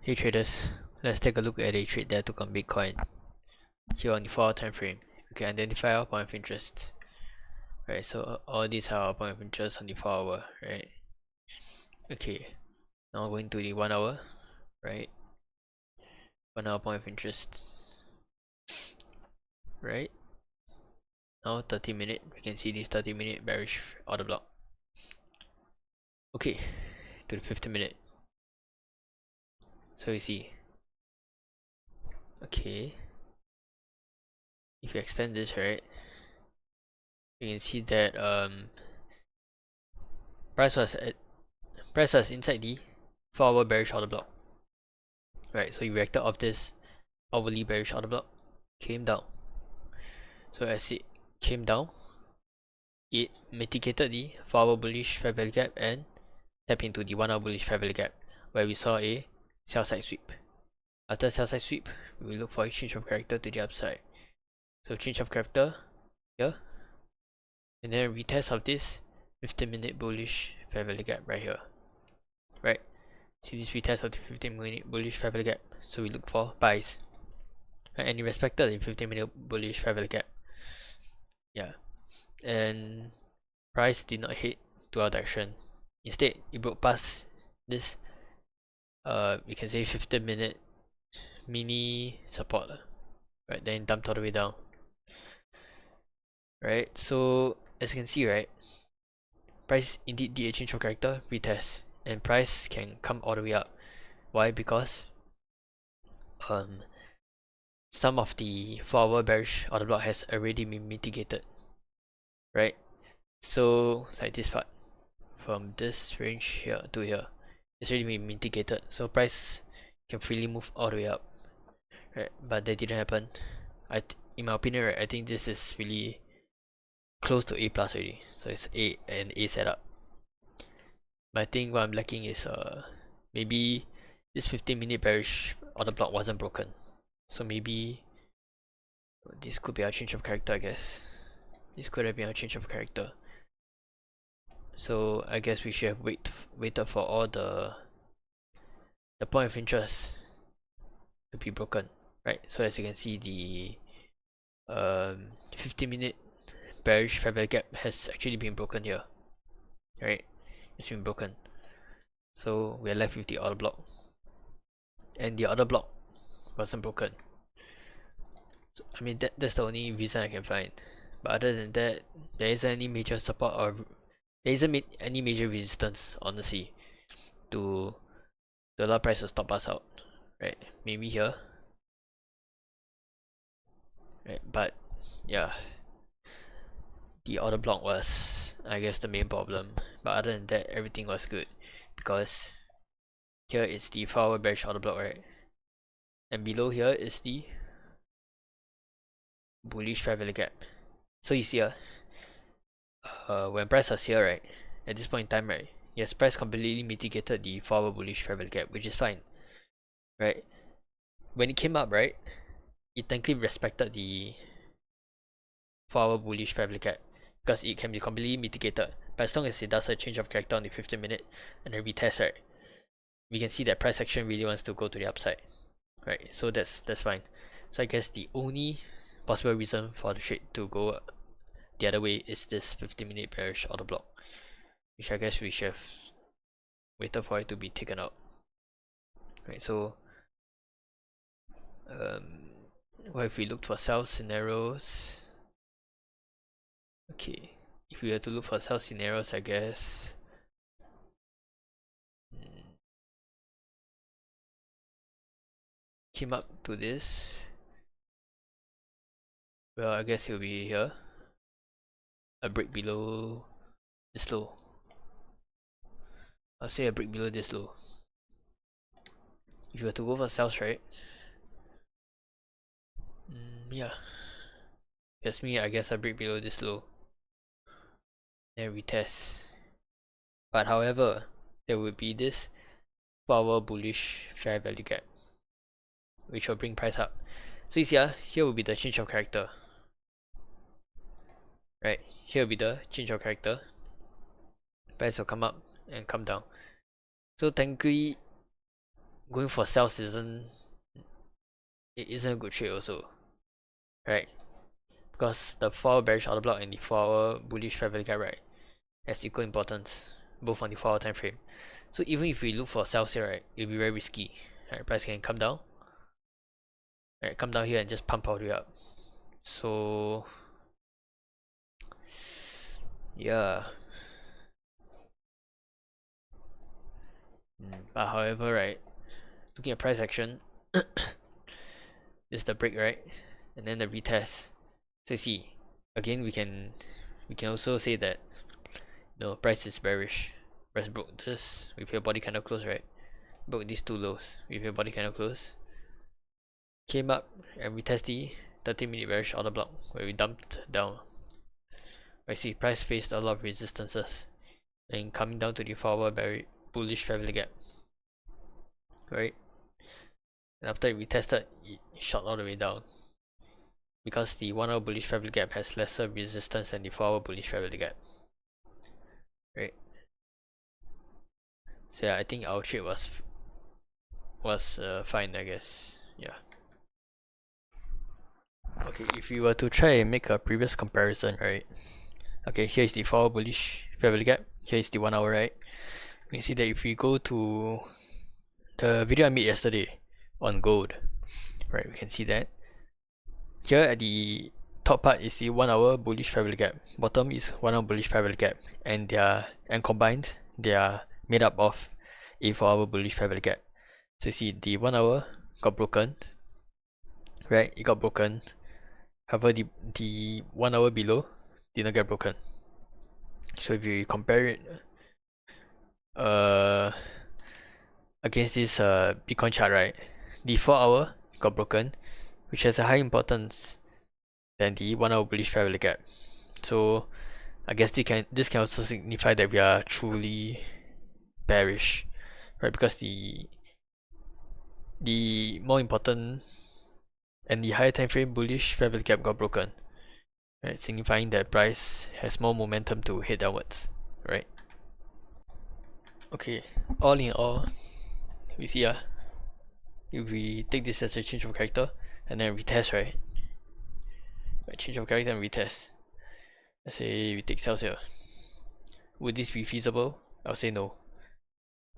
Hey traders, let's take a look at a trade that I took on Bitcoin. Here on the 4-hour time frame, we can identify our point of interest. Right, so all these are our point of interest on the 4-hour, right? Okay, now going to the 1-hour, right? 1-hour point of interest, right? Now 30-minute, we can see this 30-minute bearish order block. Okay, to the 50-minute. So you see, okay, if you extend this, right, you can see that price was inside the 4-hour bearish order block. Right, so you reacted off this overly bearish order block, came down. So as it came down, it mitigated the 4-hour bullish fair value gap and tapped into the 1-hour bullish fair value gap, where we saw a sell side sweep. After sell side sweep, we look for a change of character to the upside. So change of character here, and then retest of this 15-minute bullish fair value gap right here. Right, see this retest of the 15-minute bullish fair value gap. So we look for buys. And it respected the 15-minute bullish fair value gap. Yeah, and price did not hit to our direction. Instead, it broke past this we can say 15-minute mini support, right? Then it dumped all the way down. Right, so as you can see, right, price indeed did a change of character, retest, and price can come all the way up. Why? Because some of the 4-hour bearish order block has already been mitigated, right? So it's like this part, from this range here to here, it's already been mitigated, so price can freely move all the way up, right? But that didn't happen. In my opinion, right, I think this is really close to A plus already, so it's an A setup. But I think what I'm lacking is maybe this 15-minute bearish order block wasn't broken, so maybe this could be a change of character. I guess this could have been a change of character. So I guess we should have waited for all the point of interest to be broken, right? So as you can see, the 15-minute bearish fair value gap has actually been broken here, right? It's been broken, so we're left with the order block, and the order block wasn't broken. So, I mean, that's the only reason I can find. But other than that, there isn't any major support or there isn't any major resistance, honestly, to allow price to stop us out, right? Maybe here, right? But yeah, the order block was, I guess, the main problem. But other than that, everything was good, because here is the 4-hour bearish order block, right? And below here is the bullish fair value gap. So you see, when price was here, right, at this point in time, right, yes, price completely mitigated the 4-hour bullish fair value gap, which is fine, right? When it came up, right, it technically respected the 4-hour bullish fair value gap, because it can be completely mitigated. But as long as it does a change of character on the 15-minute and a retest, right, we can see that price action really wants to go to the upside, right? So that's fine. So I guess the only possible reason for the trade to go the other way is this 15-minute bearish order block, which I guess we should have waited for it to be taken out, right? So what if we looked for sell scenarios? Okay, if we were to look for sell scenarios, I guess came up to this, well, I guess it'll be here, a break below this low. I'll say a break below this low. If you were to go for sales, right? Yeah, that's me. I guess I break below this low, then retest. But however, there will be this 4-hour bullish fair value gap, which will bring price up. So you see, here will be the change of character, right? Here will be the change of character. Price will come up and come down. So technically, going for sales isn't a good trade also, right? Because the 4-hour bearish order block and the 4-hour bullish fair value gap, right, has equal importance, both on the 4-hour time frame. So even if we look for sales here, right, it'll be very risky. Right, price can come down, right, come down here and just pump all the way up. So yeah. But however, right, looking at price action, this is the break, right, and then the retest. So you see, again we can also say that price is bearish. Price broke this with your body candle close, right? Broke these two lows with your body candle close. Came up and retest the 30-minute bearish order block where we dumped down. I see price faced a lot of resistances and coming down to the 4-hour bullish fair value gap, right? And after it retested, it shot all the way down because the 1-hour bullish fair value gap has lesser resistance than the 4-hour bullish fair value gap, right? So yeah, I think our trade was fine, I guess. Yeah. Okay, if we were to try and make a previous comparison, right? Okay, here is the 4-hour bullish fair value gap. Here is the 1-hour, right? We can see that if we go to the video I made yesterday on gold, right, we can see that here at the top part is the 1-hour bullish fair value gap, bottom is 1-hour bullish fair value gap, and combined they are made up of a 4-hour bullish fair value gap. So you see the 1-hour got broken, right? It got broken. However, the 1-hour below did not get broken. So if you compare it against this Bitcoin chart, right, the 4-hour got broken, which has a high importance than the 1-hour bullish fair value gap. So I guess this can also signify that we are truly bearish, right? Because the more important and the higher time frame bullish fair value gap got broken, right, signifying that price has more momentum to head downwards, right? Okay, all in all, we see if we take this as a change of character and then retest, right? Change of character and retest. Let's say we take sales here. Would this be feasible? I'll say no.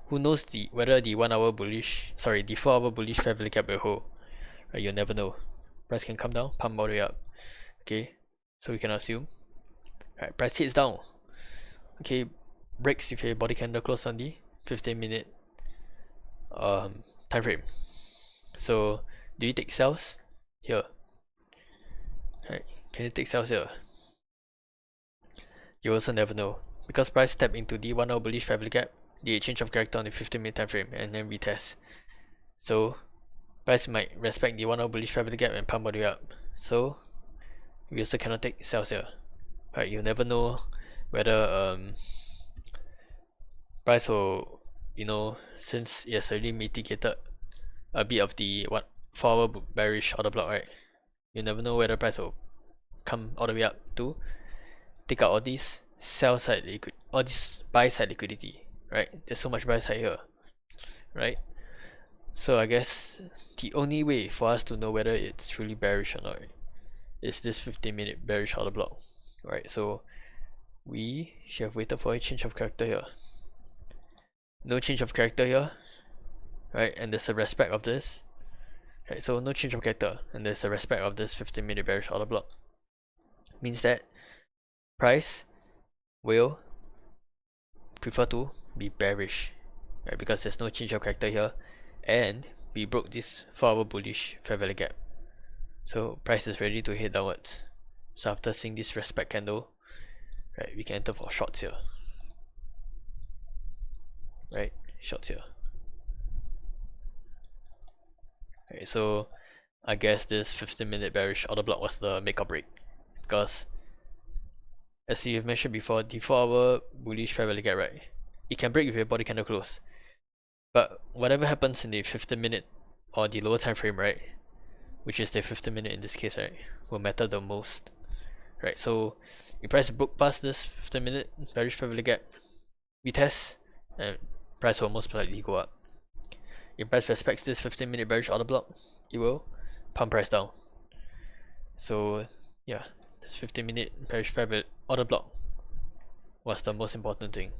Who knows whether the 4-hour bullish fair value gap will hold? Right, you'll never know. Price can come down, pump all the way up. Okay, so we can assume. Right, price hits down. Okay, breaks with a body candle close on the 15-minute time frame. So do you take sales here? Right, can you take sales here? You also never know because price tapped into the 1-hour bullish fair value gap, the change of character on the 15-minute time frame, and then retest. So price might respect the 1-hour bullish fair value gap and pump all the way up. So we also cannot take sales here. Right, you'll never know whether price will, since it has already mitigated a bit of the 4-hour bearish order block, right? You never know whether price will come all the way up to take out all these all this buy side liquidity, right? There's so much buy side here, right? So I guess the only way for us to know whether it's truly bearish or not, right, is this 15-minute bearish order block, right? So we should have waited for a change of character here. No change of character here, right? And there's a respect of this, right? So no change of character, and there's a respect of this 15-minute bearish order block. Means that price will prefer to be bearish, right? Because there's no change of character here, and we broke this 4-hour bullish fair value gap. So price is ready to head downwards. So after seeing this respect candle, right, we can enter for shorts here. Right, shorts here. Okay, so I guess this 15-minute bearish order block was the make or break, because as you've mentioned before, the 4-hour bullish fair value gap, right, it can break with a body candle close, but whatever happens in the 15-minute or the lower time frame, right, which is the 15-minute in this case, right, will matter the most, right? So if price broke past this 15-minute bearish fair value gap, we test, and price will most likely go up. if price respects this 15-minute bearish order block, it will pump price down. So yeah, this 15-minute bearish fair value order block was the most important thing.